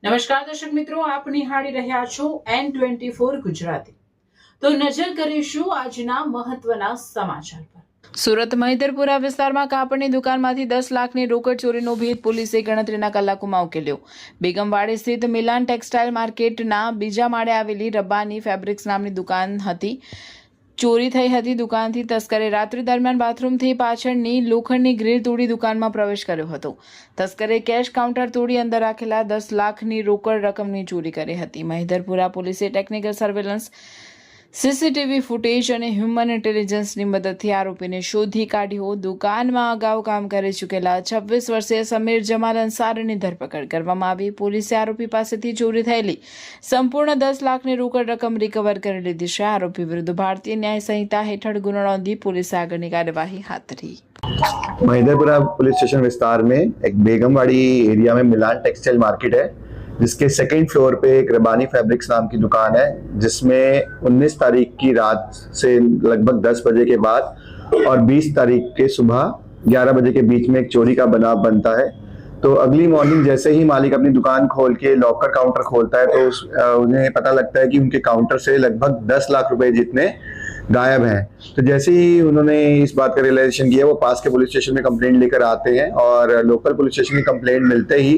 નમસ્કાર દર્શક મિત્રો, આપ નિહાળી રહ્યા છો N24 ગુજરાતી। તો નજર કરીશું આજના મહત્વના સમાચાર પર। સુરત મહિધરપુરા વિસ્તારમાં કાપડની દુકાનમાંથી 10 લાખની રોકડ ચોરીનો ભેદ પોલીસે ગણતરીના કલાકોમાં ઉકેલ્યો। બેગમવાડી સ્થિત મિલાન ટેક્સટાઇલ માર્કેટના બીજા માળે આવેલી રબ્બાની ફેબ્રિક્સ નામની દુકાન હતી। ચોરી થઈ હતી। દુકાનથી તસ્કરે રાત્રિ દરમિયાન બાથરૂમથી પાછળની લોખંડની ગ્રીલ તોડી દુકાનમાં પ્રવેશ કર્યો હતો। તસ્કરે કેશ કાઉન્ટર તોડી અંદર રાખેલા 10 લાખની રોકડ રકમની ચોરી કરી હતી। મહિધરપુરા પોલીસે ટેકનિકલ સર્વેલન્સ, સીસીટીવી ફૂટેજ અને હ્યુમન ઇન્ટેલિજન્સની મદદથી આરોપીને શોધી કાઢ્યો। દુકાનમાં અગાઉ કામ કરી ચૂકેલા 26 વર્ષીય સમીર જમાલ અંસારીની ધરપકડ કરવામાં આવી। પોલીસે આરોપી પાસેથી ચોરી થયેલી સંપૂર્ણ 10 લાખની રોકડ રકમ રિકવર કરી લીધી છે। આરોપી વિરુદ્ધ ભારતીય न्याय संहिता हेठળ गुनो नोंधी पुलिस આગળની કાર્યવાહી हाथ धरी। महिधरपुरा पुलिस स्टेशन विस्तार में एक बेगमवाड़ी एरिया में मिलान टेक्सटाइल मार्केट है, जिसके सेकंड फ्लोर पे एक रब्बानी फैब्रिक्स नाम की दुकान है, जिसमें 19 तारीख की रात से लगभग 10 बजे के बाद और 20 तारीख के सुबह 11 बजे के बीच में एक चोरी का बनाव बनता है। तो अगली मॉर्निंग जैसे ही मालिक अपनी दुकान खोल के लॉकर काउंटर खोलता है तो उन्हें पता लगता है कि उनके काउंटर से लगभग 10 लाख रुपए जितने गायब हैं। तो जैसे ही उन्होंने इस बात का रियलाइजेशन किया, वो पास के पुलिस स्टेशन में कंप्लेंट लेकर आते हैं और लोकल पुलिस स्टेशन की कंप्लेंट मिलते ही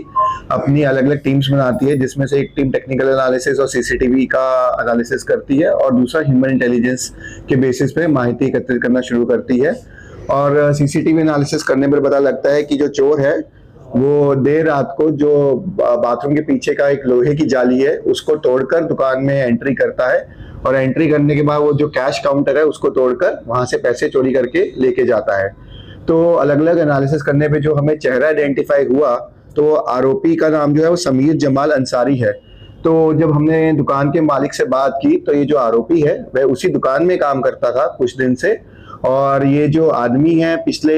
अपनी अलग अलग टीम्स बनाती है, जिसमें से एक टीम टेक्निकल एनालिसिस और सीसीटीवी का एनालिसिस करती है और दूसरा ह्यूमन इंटेलिजेंस के बेसिस पे माहिती एकत्रित करना शुरू करती है। और सीसीटीवी एनालिसिस करने पर पता लगता है कि जो चोर है वो देर रात को जो बाथरूम के पीछे का एक लोहे की जाली है उसको तोड़कर दुकान में एंट्री करता है और एंट्री करने के बाद वो जो कैश काउंटर है उसको तोड़कर वहां से पैसे चोरी करके लेके जाता है। तो अलग अलग एनालिसिस करने पे जो हमें चेहरा आइडेंटिफाई हुआ तो आरोपी का नाम जो है वो समीर जमाल अंसारी है। तो जब हमने दुकान के मालिक से बात की तो ये जो आरोपी है वह उसी दुकान में काम करता था कुछ दिन से, और ये जो आदमी है पिछले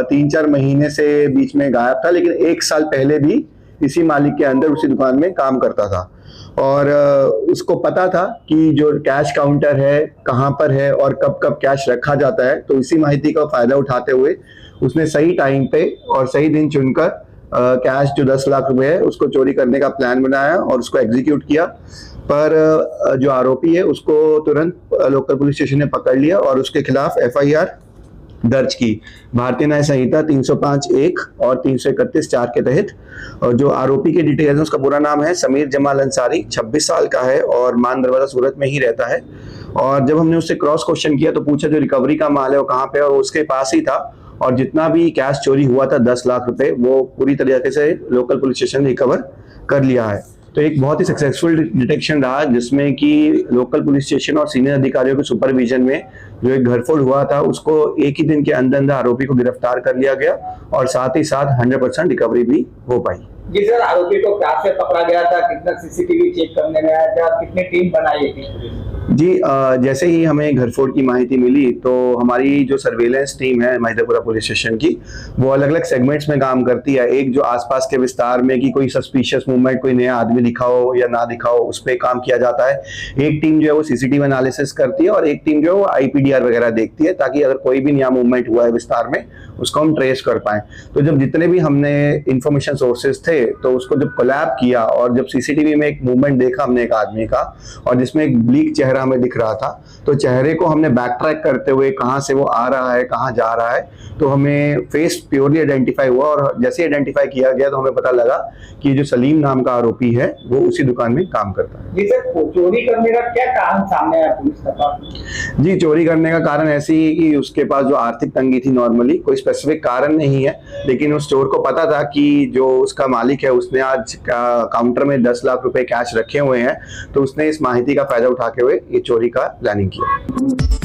3-4 महीने से बीच में गायब था, लेकिन 1 साल पहले भी इसी मालिक के अंदर उसी दुकान में काम करता था। और उसको पता था कि जो कैश काउंटर है कहाँ पर है और कब कब कैश रखा जाता है। तो इसी माहिती का फायदा उठाते हुए उसने सही टाइम पे और सही दिन चुनकर कैश जो 10 लाख रुपए है उसको चोरी करने का प्लान बनाया और उसको एग्जीक्यूट किया। पर जो आरोपी है उसको तुरंत लोकल पुलिस स्टेशन ने पकड़ लिया और उसके खिलाफ FIR दर्ज की भारतीय न्याय संहिता 305(1) और 331(4) के तहत। और जो आरोपी के डिटेल्स, उसका पूरा नाम है समीर जमाल अंसारी, 26 साल का है और मान दरवाजा सूरत में ही रहता है। और जब हमने उससे क्रॉस क्वेश्चन किया तो पूछा जो रिकवरी का माल है वो कहाँ पे है, और उसके पास ही था। और जितना भी कैश चोरी हुआ था 10 लाख रुपए, वो पूरी तरीके से लोकल पुलिस स्टेशन रिकवर कर लिया है। तो एक बहुत ही सक्सेसफुल डिटेक्शन रहा, जिसमें कि लोकल पुलिस स्टेशन और सीनियर अधिकारियों के सुपरविजन में जो एक घरफोड़ हुआ था उसको एक ही दिन के अंदर आरोपी को गिरफ्तार कर लिया गया और साथ ही साथ 100% रिकवरी भी हो पाई। जी सर, आरोपी को कहाँ से पकड़ा गया था, कितना सीसीटीवी चेक करने में आया था, कितनी टीम बनाई थी पुलिस? जी, जैसे ही हमें घरफोड़ की माहिती मिली तो हमारी जो सर्वेलेंस टीम है महिधरपुरा पुलिस स्टेशन की, वो अलग अलग सेगमेंट्स में काम करती है। एक जो आसपास के विस्तार में कि कोई सस्पिशियस मूवमेंट, कोई नया आदमी दिखा हो या ना दिखा हो, उस पर काम किया जाता है। एक टीम जो है वो सीसीटीवी एनालिसिस करती है और एक टीम जो है वो IPDR वगैरह देखती है, ताकि अगर कोई भी नया मूवमेंट हुआ है विस्तार में उसको हम ट्रेस कर पाए। तो जब जितने भी हमने इंफॉर्मेशन सोर्सेज थे तो उसको जब कोलैब किया और जब सीसीटीवी में एक मूवमेंट देखा हमने एक आदमी का, और जिसमें एक ब्लीक चेहरा हमें दिख रहा था, तो चेहरे को हमने बैक ट्रैक करते हुए कहाँ से वो आ रहा है कहाँ जा रहा है, तो हमें फेस प्योरली आइडेंटिफाई हुआ। और जैसे आइडेंटिफाई किया गया तो हमें पता लगा कि जो सलीम नाम का आरोपी है वो उसी दुकान में काम करता है। जी सर, चोरी करने का क्या कारण सामने आया पुलिस के पास? जी, चोरी करने का कारण ऐसी ही कि उसके पास जो आर्थिक तंगी थी, नॉर्मली कोई स्पेसिफिक कारण नहीं है, लेकिन उस चोर को पता था कि जो उसका मालिक है उसने आज काउंटर में 10 लाख रुपए कैश रखे हुए हैं, तो उसने इस माहिती का फायदा उठाते हुए ये चोरी का प्लानिंग किया।